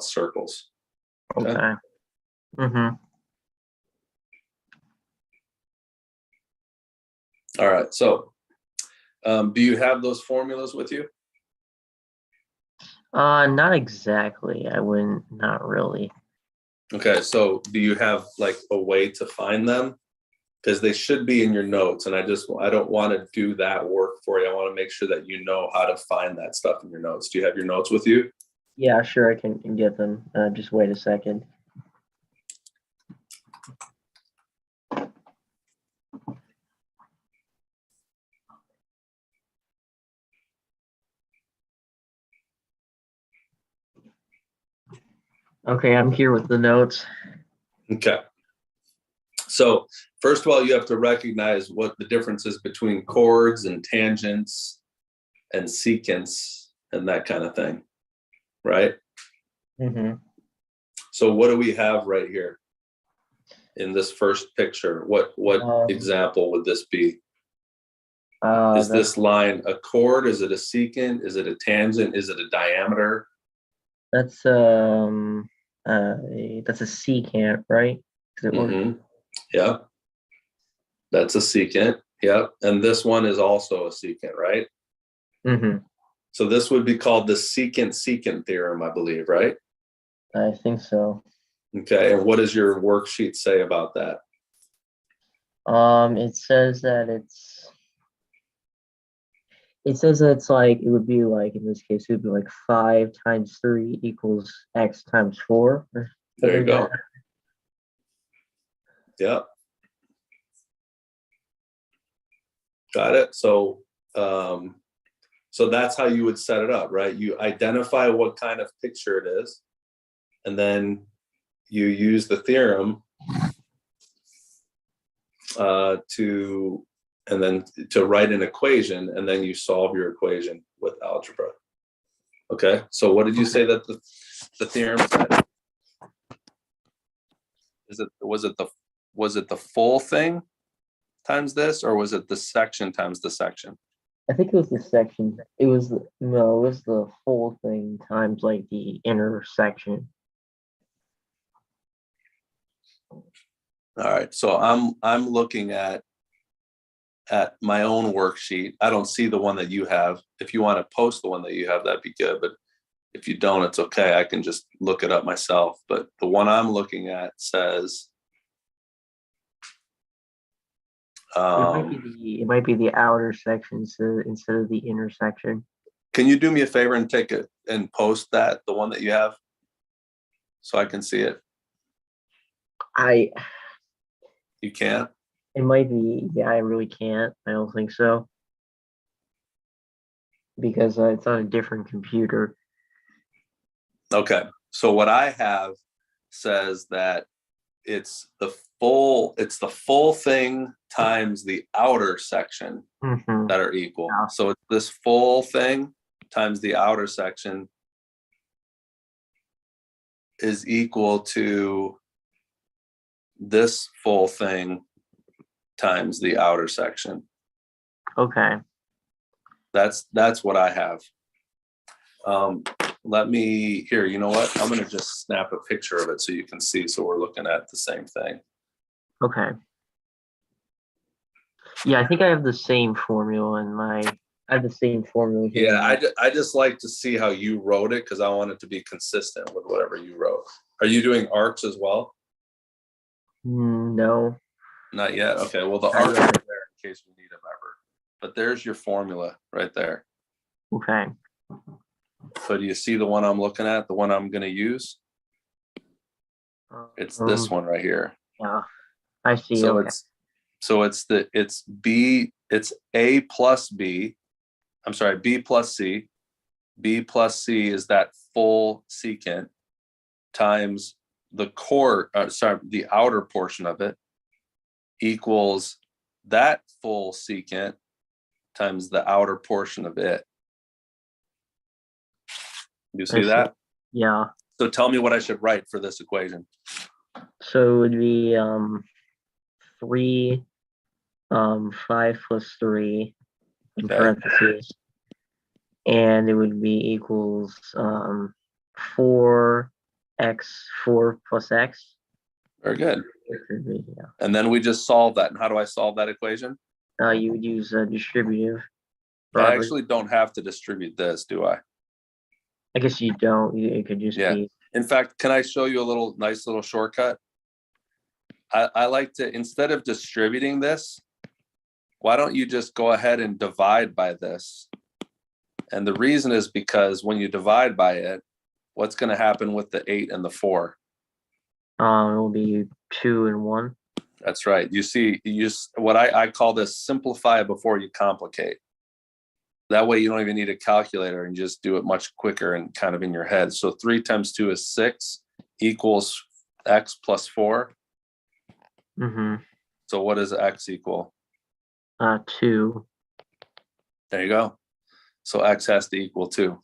out circles. Okay. Mm-hmm. All right. So do you have those formulas with you? Not exactly. I wouldn't, not really. Okay. So do you have like a way to find them? Because they should be in your notes, and I don't want to do that work for you. I want to make sure that you know how to find that stuff in your notes. Do you have your notes with you? Yeah, sure, I can get them. Just wait a second. Okay, I'm here with the notes. Okay. So first of all, you have to recognize what the difference is between chords and tangents and secants and that kind of thing, right? Mm-hmm. So what do we have right here in this first picture? What example would this be? Is this line a chord? Is it a secant? Is it a tangent? Is it a diameter? That's a secant, right? Yeah, that's a secant. Yep, and this one is also a secant, right? Mm-hmm. So this would be called the secant theorem, I believe, right? I think so. Okay, and what does your worksheet say about that? It says that it's like, it would be like, in this case, it would be like 5 times 3 equals x times 4. There you go. Yeah. Got it. So so that's how you would set it up, right? You identify what kind of picture it is, and then you use the theorem to write an equation, and then you solve your equation with algebra. Okay. So what did you say that the theorem said? Was it the full thing times this, or was it the section times the section? I think it was the section. It was the whole thing times like the intersection. All right. So I'm looking at my own worksheet. I don't see the one that you have. If you want to post the one that you have, that'd be good. But if you don't, it's okay. I can just look it up myself. But the one I'm looking at says it might be the outer section instead of the intersection. Can you do me a favor and take it and post the one that you have, so I can see it? You can't? It might be. Yeah, I really can't. I don't think so, because it's on a different computer. Okay. So what I have says that it's the full thing times the outer section that are equal. Yeah. So it's this full thing times the outer section is equal to this full thing times the outer section. Okay. That's what I have. Let me, here, you know what? I'm going to just snap a picture of it so you can see, so we're looking at the same thing. Okay. Yeah, I think I have the same formula I have the same formula here. Yeah, I just like to see how you wrote it, because I want it to be consistent with whatever you wrote. Are you doing arcs as well? No. Not yet. Okay, well, the arcs are there in case we need them ever. But there's your formula right there. Okay. So do you see the one I'm looking at, the one I'm going to use? It's this one right here. Yeah, I see. So okay. it's A plus B. I'm sorry, B plus C. B plus C is that full secant times the the outer portion of it equals that full secant times the outer portion of it. You see that? Yeah. So tell me what I should write for this equation. So it would be 3 5 plus 3 in parentheses, and it would be equals 4 x4 plus x. Very good. Yeah. And then we just solve that. And how do I solve that equation? You would use a distributive. I property. actually don't have to distribute this, do I? I guess you don't. It could just Yeah. be. In fact, can I show you a nice little shortcut? I like to, instead of distributing this, why don't you just go ahead and divide by this? And the reason is because when you divide by it, what's going to happen with the 8 and the 4? It will be 2 and 1. That's right. You see, what I call this simplify before you complicate. That way you don't even need a calculator and just do it much quicker and kind of in your head. So 3 times 2 is 6 equals x plus 4. Mm-hmm. So what does x equal? 2. There you go. So x has to equal 2.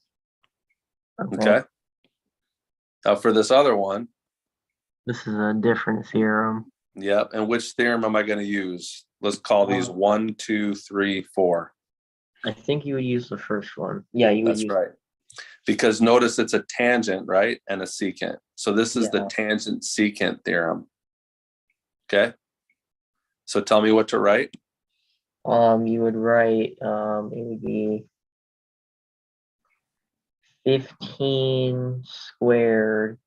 Okay. Now for this other one. This is a different theorem. Yep. And which theorem am I going to use? Let's call these 1, 2, 3, 4. I think you would use the first one. Yeah, you would. That's right. Because notice it's a tangent, right? And a secant. So this is the tangent secant theorem. Okay. So tell me what to write. You would write, it would be 15 squared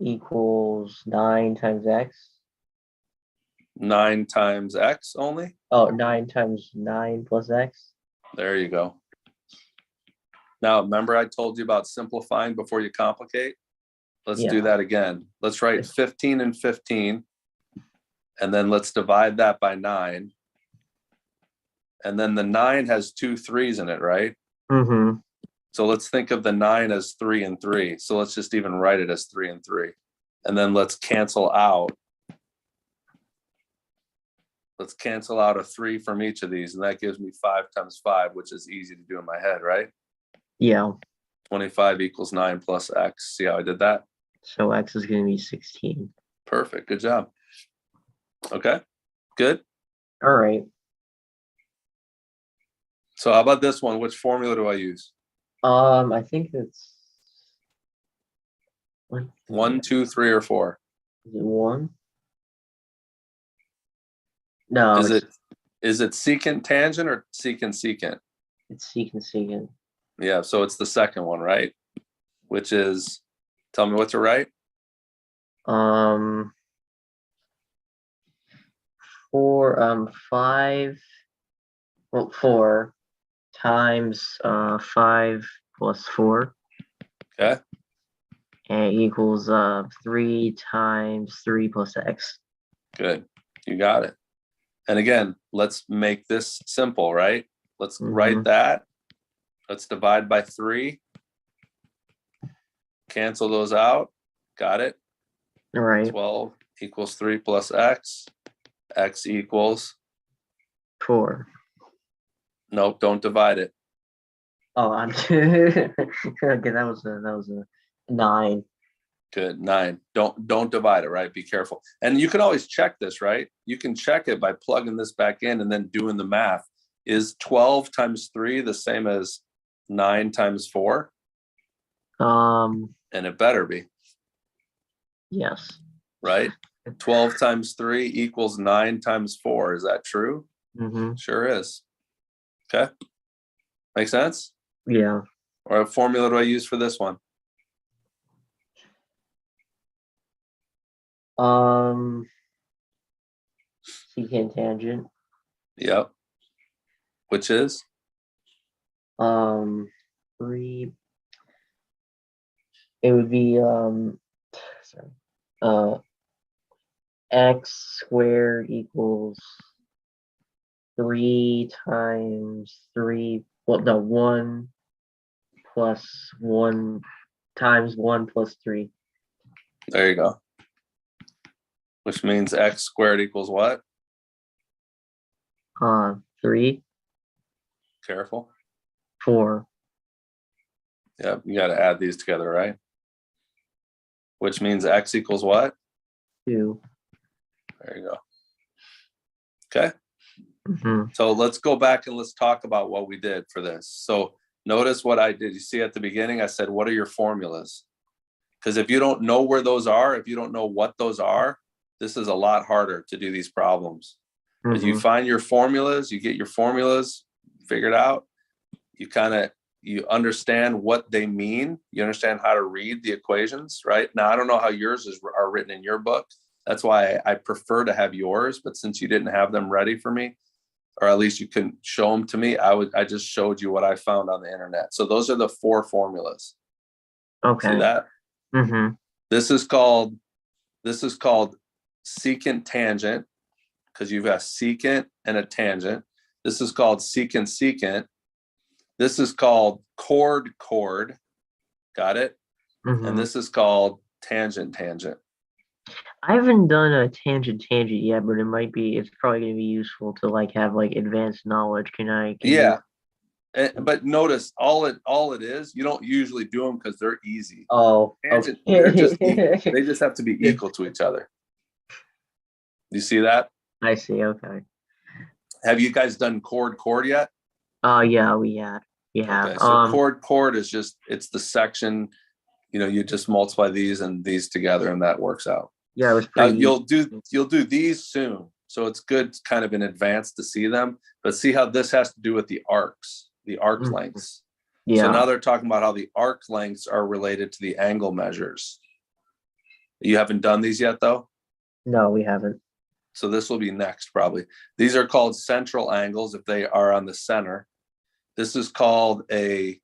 equals 9 times x. 9 times x only? Oh, 9 times 9 plus x. There you go. Now, remember I told you about simplifying before you complicate? Let's do that again. Let's write 15 and 15. And then let's divide that by 9. And then the 9 has 2 3s in it, right? Mm-hmm. So let's think of the 9 as 3 and 3. So let's just even write it as 3 and 3. And then let's cancel out. Let's cancel out a 3 from each of these. And that gives me 5 times 5, which is easy to do in my head, right? Yeah. 25 equals 9 plus x. See how I did that? So x is going to be 16. Perfect. Good job. Okay. Good. All right. So how about this one? Which formula do I use? I think it's 1, 2, 3, or 4. Is it 1? No. Is it secant tangent or secant secant? It's secant. Yeah, so it's the second one, right? Which is, tell me what to write. 4 times 5 plus 4. Okay. And equals 3 times 3 plus x. Good. You got it. And again, let's make this simple, right? Let's write that. Let's divide by 3. Cancel those out. Got it. All right. 12 equals 3 plus x. X equals 4. Nope, don't divide it. Oh, I'm okay. That was a 9. Good, 9. Don't divide it, right? Be careful. And you can always check this, right? You can check it by plugging this back in and then doing the math. Is 12 times 3 the same as 9 times 4? And it better be. Yes. Right? 12 times 3 equals 9 times 4. Is that true? Mm-hmm. Sure is. Okay. Make sense? Yeah. Or what formula do I use for this one? Secant tangent. Yep. Which is? 3. It would be x squared equals 3 times 3. Well, no, 1 plus 1 times 1 plus 3. There you go. Which means x squared equals what? 3. Careful. 4. Yep, you got to add these together, right? Which means x equals what? 2. There you go. Okay. Mm-hmm. So let's go back and let's talk about what we did for this. So notice what I did. You see at the beginning, I said, what are your formulas? Because if you don't know where those are, if you don't know what those are, this is a lot harder to do these problems. As you find your formulas, you get your formulas figured out, you understand what they mean. You understand how to read the equations, right? Now, I don't know how yours are written in your book. That's why I prefer to have yours. But since you didn't have them ready for me, or at least you couldn't show them to me, I just showed you what I found on the internet. So those are the 4 formulas. Okay. See that? This is called secant tangent, because you've got secant and a tangent. This is called secant secant. This is called chord. Got it? And this is called tangent tangent. I haven't done a tangent yet, but it's probably going to be useful to like have like advanced knowledge. Yeah. But notice all it is, you don't usually do them because they're easy. Oh, tangent, okay. they just have to be equal to each other. You see that? I see. Okay. Have you guys done chord yet? Yeah, we have. Okay, so chord is just, it's the section, you just multiply these and these together and that works out. Yeah, it was Now pretty you'll do these soon. So it's good kind of in advance to see them, but see how this has to do with the arcs, the arc lengths. Yeah. So now they're talking about how the arc lengths are related to the angle measures. You haven't done these yet though? No, we haven't. So this will be next probably. These are called central angles if they are on the center. This is called a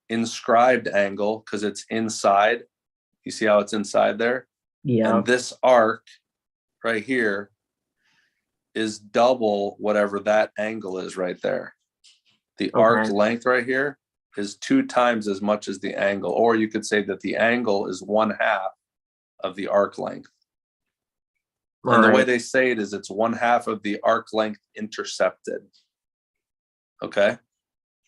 inscribed angle because it's inside. You see how it's inside there? Yeah. And this arc right here is double whatever that angle is right there. The arc length right here is 2 times as much as the angle. Or you could say that the angle is 1/2 of the arc length. And the way they say it is it's 1/2 of the arc length intercepted. Okay.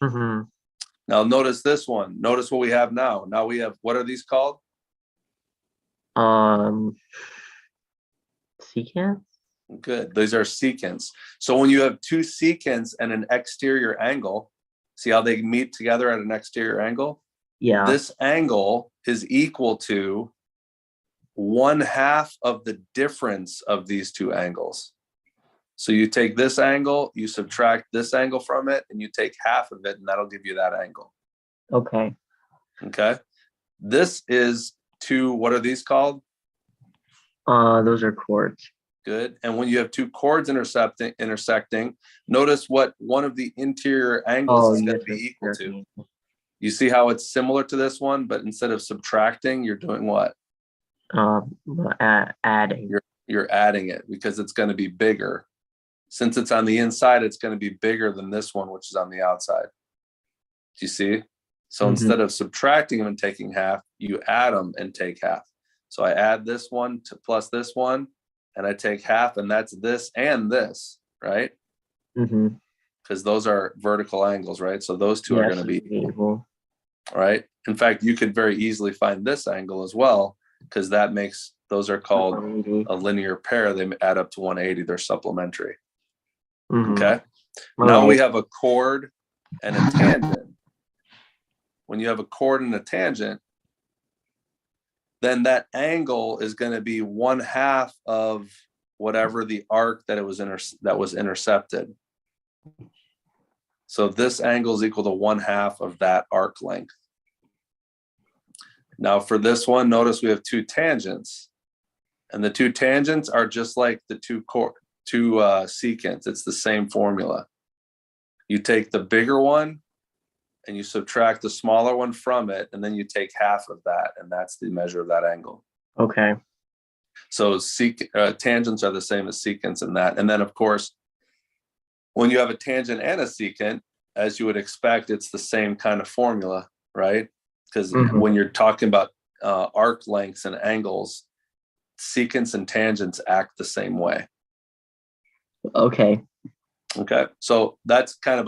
Now notice this one. Notice what we have now. Now we have, what are these called? Secant? Good. These are secants. So when you have 2 secants and an exterior angle, see how they meet together at an exterior angle? Yeah. This angle is equal to 1/2 of the difference of these 2 angles. So you take this angle, you subtract this angle from it, and you take 1/2 of it, and that'll give you that angle. Okay. Okay. This is 2, what are these called? Those are chords. Good. And when you have 2 chords intersecting, notice what one of the interior angles is going to be equal to. You see how it's similar to this one, but instead of subtracting, you're doing what? Adding. You're adding it because it's going to be bigger. Since it's on the inside, it's going to be bigger than this one, which is on the outside. Do you see? So instead of subtracting them and taking 1/2, you add them and take 1/2. So I add this one to plus this one, and I take 1/2, and that's this and this, right? Because those are vertical angles, right? So those 2 are going to be equal, right? In fact, you could very easily find this angle as well, because those are called a linear pair. They add up to 180. They're supplementary. Okay. Now we have a chord and a tangent. When you have a chord and a tangent, then that angle is going to be 1/2 of whatever the arc that was intercepted. So this angle is equal to 1/2 of that arc length. Now for this one, notice we have 2 tangents, and the 2 tangents are just like the 2 secants. It's the same formula. You take the bigger one and you subtract the smaller one from it, and then you take 1/2 of that, and that's the measure of that angle. Okay. So tangents are the same as secants in that. And then of course, when you have a tangent and a secant, as you would expect, it's the same kind of formula, right? Because when you're talking about arc lengths and angles, secants and tangents act the same way. Okay. So that's kind of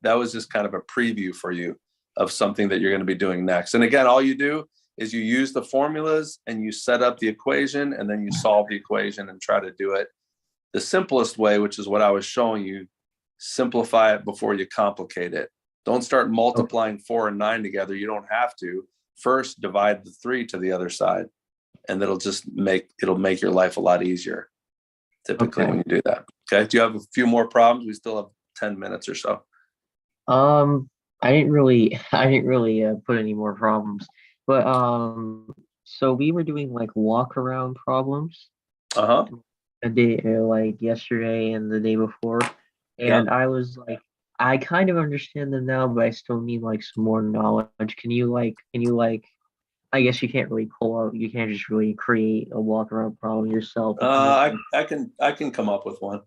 that was just kind of a preview for you of something that you're going to be doing next. And again, all you do is you use the formulas and you set up the equation, and then you solve the equation and try to do it the simplest way, which is what I was showing you. Simplify it before you complicate it. Don't start multiplying 4 and 9 together. You don't have to. first divide the 3 to the other side, and it'll make your life a lot easier typically when you do that. Okay. Do you have a few more problems? We still have 10 minutes or so. I didn't really put any more problems, but so we were doing like walk around problems a day like yesterday and the day before, and I was like, I kind of understand them now, but I still need like some more knowledge. Can you I guess you can't really you can't just really create a walk around problem yourself. I can come up with one.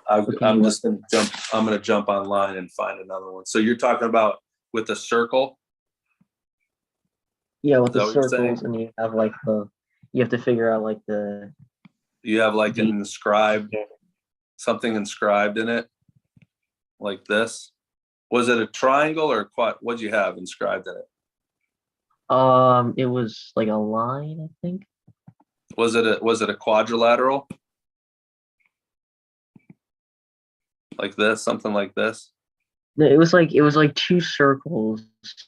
I'm gonna jump online and find another one. So you're talking about with a circle? Yeah, with the circles, and you have like you have to figure out like you have like an something inscribed in it, like this. Was it a triangle or what? What'd you have inscribed in it? It was like a line, I think. Was it a quadrilateral? Like this, something like this? No, it was like two circles,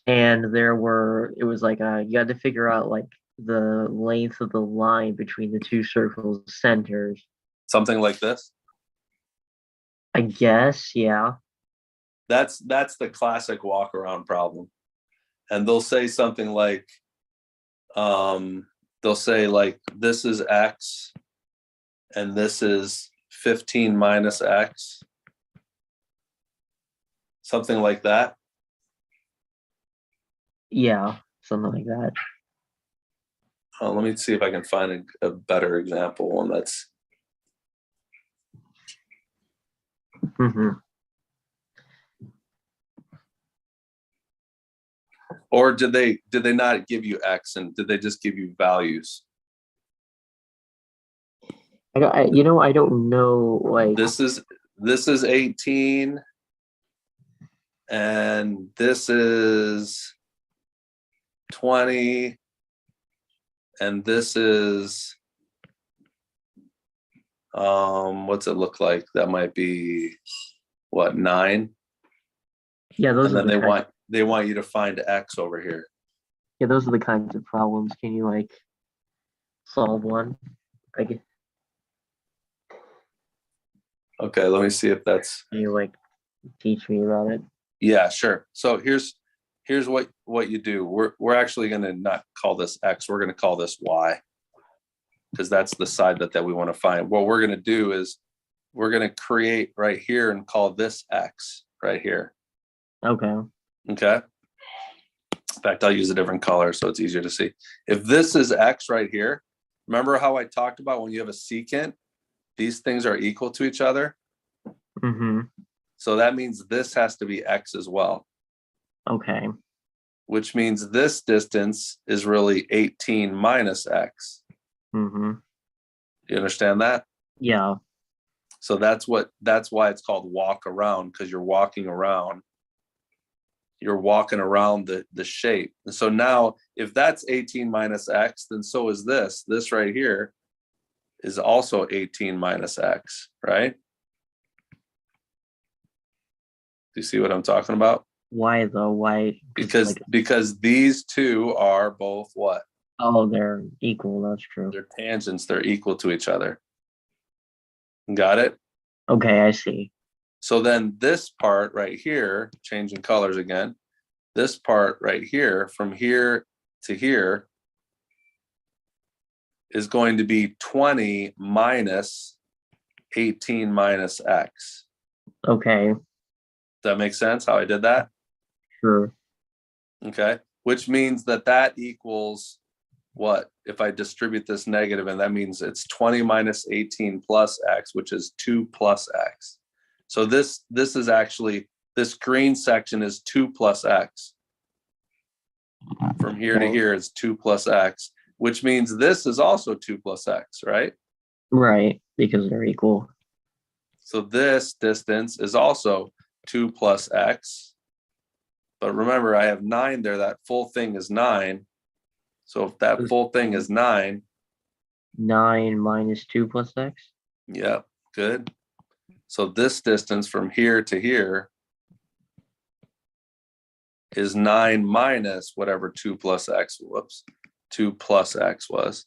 and it was like you had to figure out like the length of the line between the two circles centers. Something like this? I guess, yeah. That's the classic walk around problem. And they'll say something like, they'll say like, this is X and this is 15 minus X. Something like that. Yeah, something like that. Let me see if I can find a better example, one that's. Or did they not give you X, and did they just give you values? I don't know. Like this is 18, and this is 20, and this is what's it look like? That might be what, 9? Yeah, those. And then they want you to find X over here. Yeah, those are the kinds of problems. Can you like solve one? Okay, let me see if that's. Can you like teach me about it? Yeah, sure. So here's what you do. We're actually going to not call this X. We're going to call this Y, because that's the side that we want to find. What we're going to do is we're going to create right here and call this X right here. Okay. Okay. In fact, I'll use a different color so it's easier to see. If this is X right here, remember how I talked about when you have a secant, these things are equal to each other. So that means this has to be X as well. Okay. Which means this distance is really 18 minus X. Do you understand that? Yeah. So that's why it's called walk around, because you're walking around the shape. And so now if that's 18 minus X, then so is this. This right here is also 18 minus X, right? Do you see what I'm talking about? Why though? Why? Because these two are both what? Oh, they're equal. That's true. They're tangents. They're equal to each other. Got it? Okay, I see. So then this part right here, changing colors again, this part right here, from here to here, is going to be 20 minus 18 minus X. Okay. Does that make sense how I did that? Sure. Okay. Which means that equals what? If I distribute this negative, and that means it's 20 minus 18 plus X, which is 2 plus X. So this is actually, this green section is 2 plus X. From here to here is 2 plus X, which means this is also 2 plus X, right? Right, because they're equal. So this distance is also 2 plus X. But remember, I have 9 there. That full thing is 9. So if that full thing is 9. 9 minus 2 plus X? Yeah, good. So this distance from here to here is 9 minus whatever 2 plus x, 2 plus x was,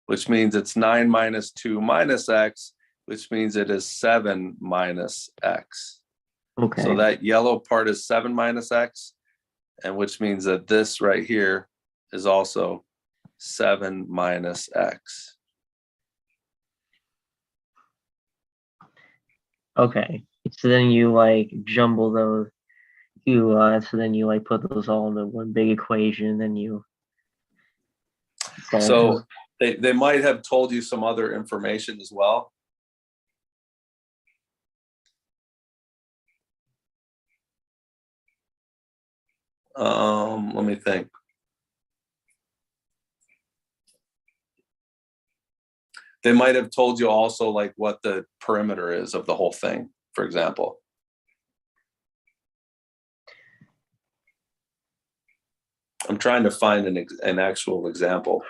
which means it's 9 minus 2 minus x, which means it is 7 minus x. Okay. So that yellow part is 7 minus x, and which means that this right here is also 7 minus x. Okay. So then you like jumble those. So then you like put those all into one big equation, and then you solve So them. they might have told you some other information as well. Let me think. They might have told you also like what the perimeter is of the whole thing, for example. I'm trying to find an actual example.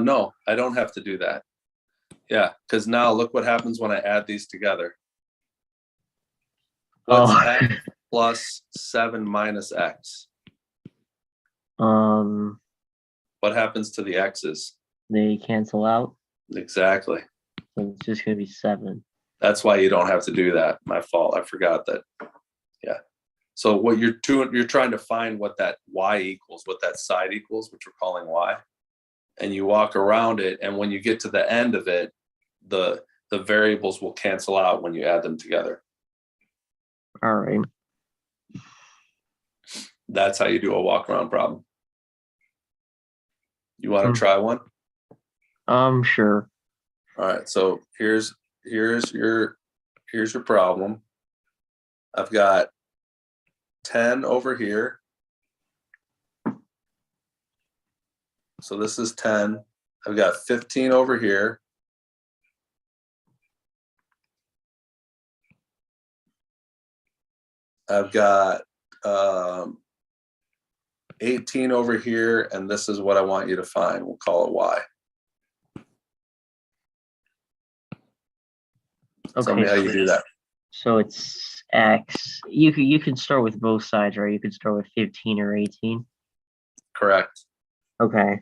No, I don't have to do that. Yeah, because now look what happens when I add these together. What's x plus 7 minus x? What happens to the x's? They cancel out. Exactly. So it's just gonna be 7. That's why you don't have to do that. My fault. I forgot that. Yeah. So what you're doing, you're trying to find what that y equals, what that side equals, which we're calling y. And you walk around it, and when you get to the end of it, the variables will cancel out when you add them together. All right. That's how you do a walk around problem. You want to try one? Sure. All right. So here's your problem. I've got 10 over here. So this is 10. I've got 15 over here. I've got 18 over here, and this is what I want you to find. We'll call it y. Okay. Tell me how you do that. So it's x. You can start with both sides, right? You could start with 15 or 18. Correct. Okay.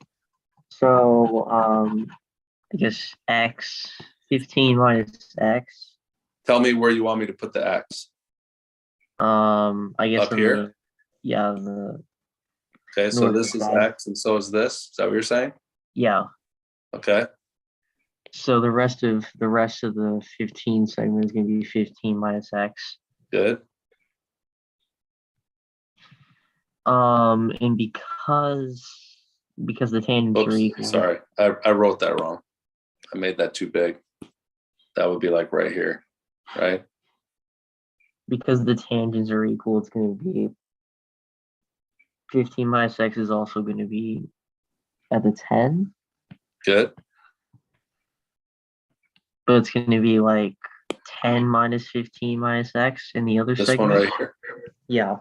So I guess x 15 minus x. Tell me where you want me to put the x. I guess up here. Okay, so this is x, and so is this. Is that what you're saying? Yeah. Okay. So the rest of the 15 segment is going to be 15 minus x. Good. And because the tangents are equal. Sorry, I wrote that wrong. I made that too big. That would be like right here, right? Because the tangents are equal, it's going to be 15 minus x is also going to be at the 10. Good. But it's going to be like 10 minus 15 minus x in the other this segment. One right here. Yeah.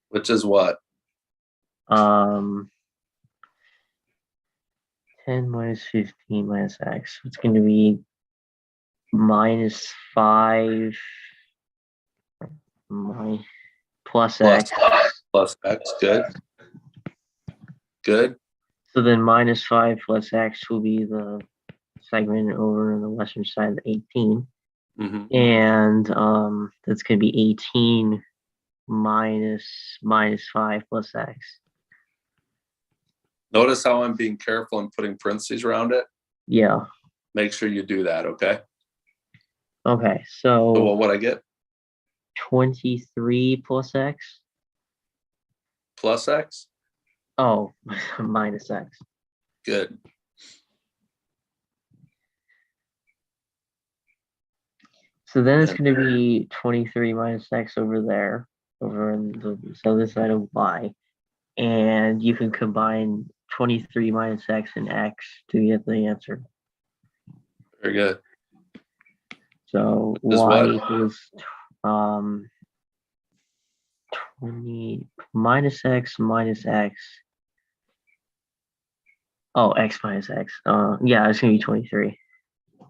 Which is what? 10 minus 15 minus x. It's going to be minus 5 plus x. Plus x. Good. Good. So then minus 5 plus x will be the segment over on the western side of 18. Mm-hmm. And that's going to be 18 minus 5 plus x. Notice how I'm being careful and putting parentheses around it? Yeah. Make sure you do that, okay? Okay, so what I get? 23 plus x. Plus x? Oh, minus x. Good. So then it's going to be 23 minus x over there, over on the other side of y. And you can combine 23 minus x and x to get the answer. Very good. So Is y what? equals 20 minus x minus x. Oh, x minus x. Yeah, it's going to be 23.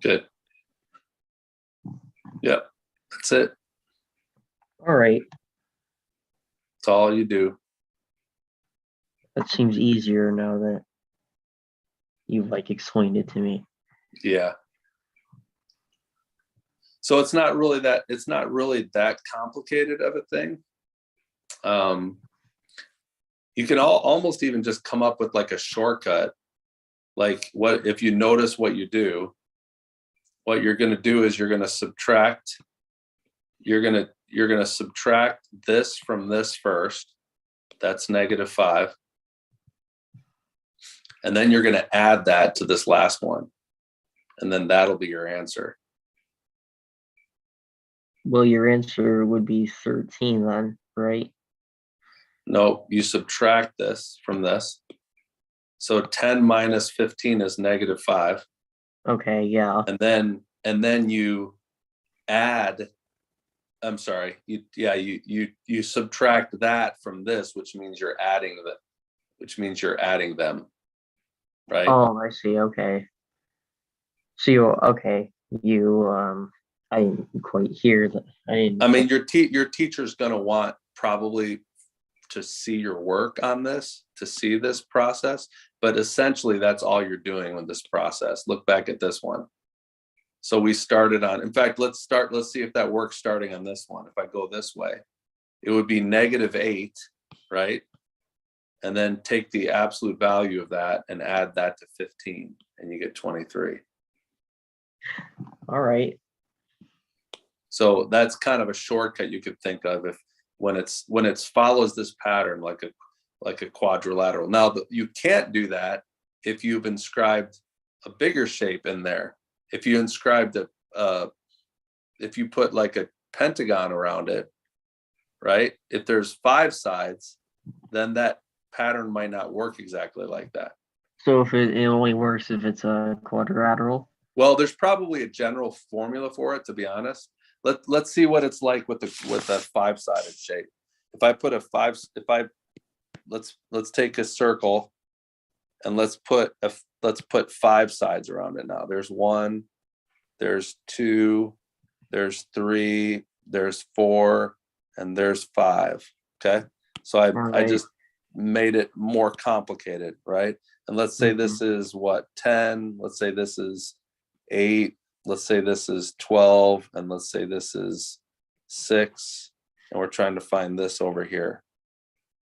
Good. Yep. That's it. All right. That's all you do. That seems easier now that you've like explained it to me. Yeah. So it's not really that complicated of a thing. You can almost even just come up with like a shortcut. Like what if you notice what you do, what you're going to do is you're going to subtract. You're going to subtract this from this first. That's -5. And then you're going to add that to this last one. And then that'll be your answer. Well, your answer would be 13 then, right? No, you subtract this from this. So 10 minus 15 is -5. Okay, yeah. And then you add, I'm sorry, you subtract that from this, which means you're adding them. Right? Oh, I see. Okay. So I didn't quite hear that. I mean, your teacher's going to want probably to see your work on this, to see this process, but essentially that's all you're doing with this process. Look back at this one. So we started on, in fact, let's see if that works starting on this one. If I go this way, it would be -8, right? And then take the absolute value of that and add that to 15 and you get 23. All right. So that's kind of a shortcut you could think of if when it's follows this pattern like a quadrilateral. Now you can't do that if you've inscribed a bigger shape in there. If you inscribed if you put like a pentagon around it, right? If there's 5 sides, then that pattern might not work exactly like that. So if it only works if it's a quadrilateral? Well, there's probably a general formula for it, to be honest. Let's see what it's like with a 5-sided shape. If I put let's take a circle and let's put 5 sides around it now. There's 1, there's 2, there's 3, there's 4, and there's 5. Okay. So I just made it more complicated, right? And let's say this is what, 10, let's say this is 8, let's say this is 12, and let's say this is 6, and we're trying to find this over here.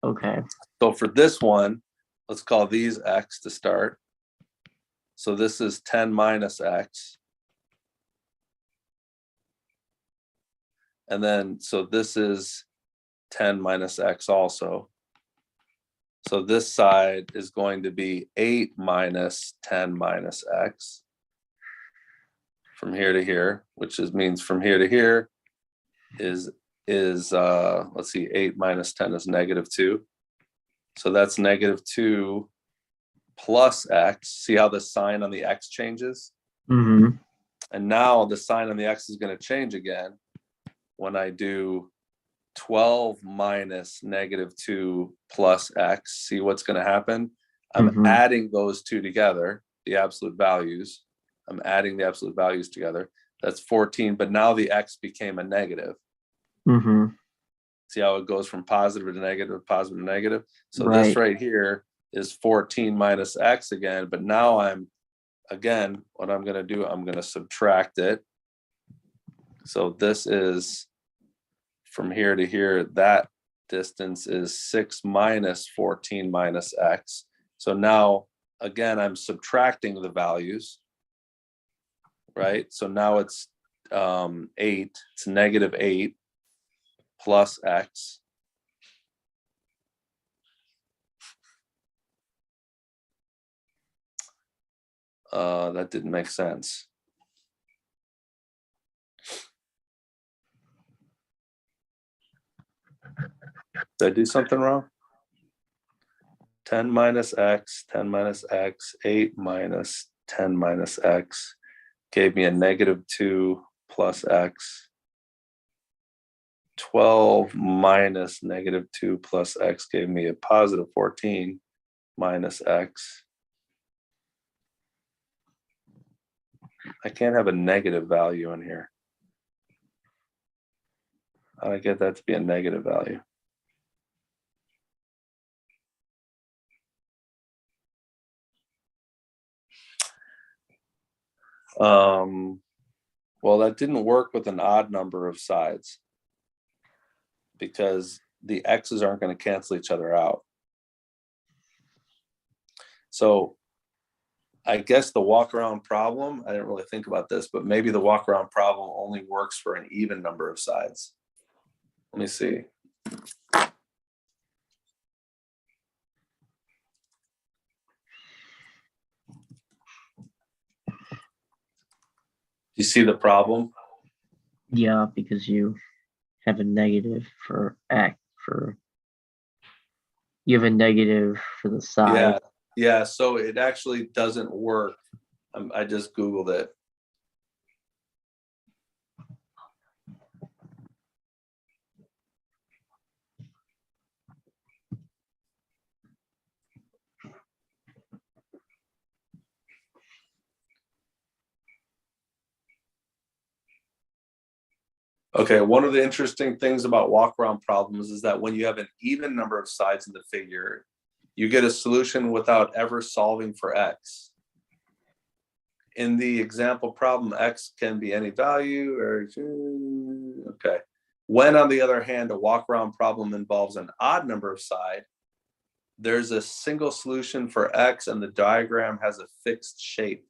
Okay. So for this one, let's call these x to start. So this is 10 minus x. And then, so this is 10 minus x also. So this side is going to be 8 minus 10 minus x. From here to here, which means from here to here is let's see, 8 minus 10 is -2. So that's -2 plus x. See how the sign on the x changes? Mm-hmm. And now the sign on the x is going to change again when I do 12 minus -2 plus x. See what's going to happen? I'm adding those two together, the absolute values. I'm adding the absolute values together. That's 14, but now the x became a negative. See how it goes from positive to negative, positive to negative? So this right here is 14 minus x again, but now what I'm going to do, I'm going to subtract it. So this is from here to here, that distance is 6 minus 14 minus x. So now, again, I'm subtracting the values. Right? So now it's 8, it's -8 plus x. That didn't make sense. Did I do something wrong? 10 minus x, 10 minus x, 8 minus 10 minus x gave me a -2 plus x. 12 minus -2 plus x gave me a +14 minus x. I can't have a negative value in here. How do I get that to be a negative value? Well, that didn't work with an odd number of sides because the x's aren't going to cancel each other out. So I guess the walk around problem, I didn't really think about this, but maybe the walk around problem only works for an even number of sides. Let me see. You see the problem? Yeah, because you have a negative for x you have a negative for the side. Yeah. So it actually doesn't work. I just Googled it. Okay, one of the interesting things about walk around problems is that when you have an even number of sides in the figure, you get a solution without ever solving for x. In the example problem, x can be any value, or okay. When, on the other hand, a walk around problem involves an odd number of sides, there's a single solution for x and the diagram has a fixed shape.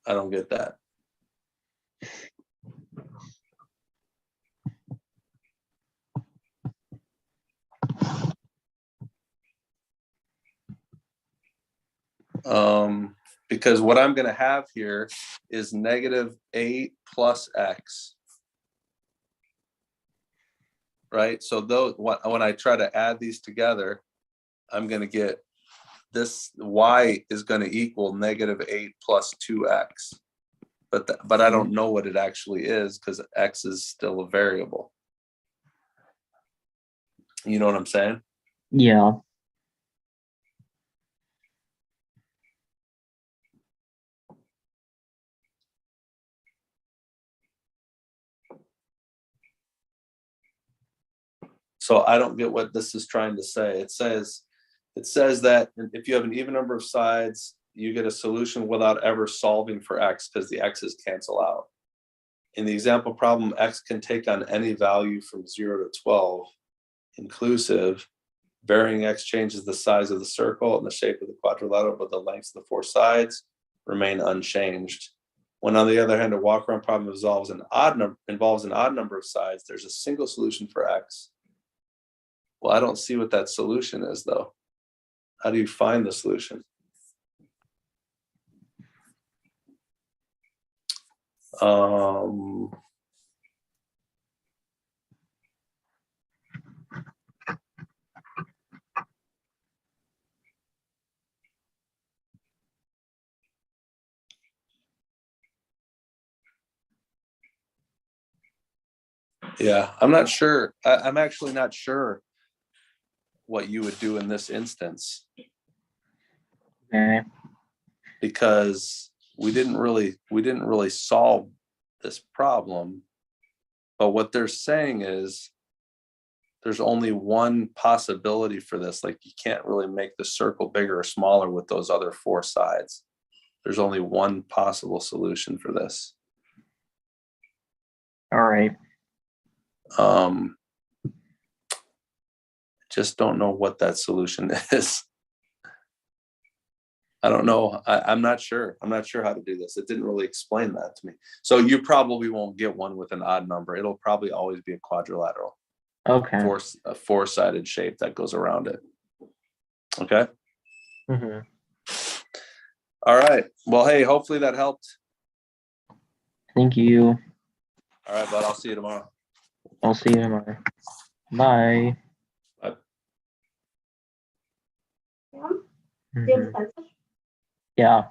I don't get that. Because what I'm going to have here is -8 plus x. Right? So when I try to add these together, I'm going to get this y is going to equal -8 plus 2x. But I don't know what it actually is because x is still a variable. You know what I'm saying? Yeah. So I don't get what this is trying to say. It says that if you have an even number of sides, you get a solution without ever solving for x because the x's cancel out. In the example problem, x can take on any value from 0 to 12 inclusive. Varying x changes the size of the circle and the shape of the quadrilateral, but the lengths of the four sides remain unchanged. When, on the other hand, a walk around problem involves an odd number of sides, there's a single solution for x. Well, I don't see what that solution is, though. How do you find the solution? Yeah, I'm not sure. I'm actually not sure what you would do in this instance. Okay. Because we didn't really solve this problem. But what they're saying is there's only one possibility for this. Like, you can't really make the circle bigger or smaller with those other four sides. There's only one possible solution for this. All right. Just don't know what that solution is. I don't know. I'm not sure. I'm not sure how to do this. It didn't really explain that to me. So you probably won't get one with an odd number. It'll probably always be a quadrilateral. Okay. A four-sided shape that goes around it. Okay. Mm-hmm. All right. Well, hey, hopefully that helped. Thank you. All right, bud. I'll see you tomorrow. I'll see you tomorrow. Bye. Bye. Mhm. Yeah.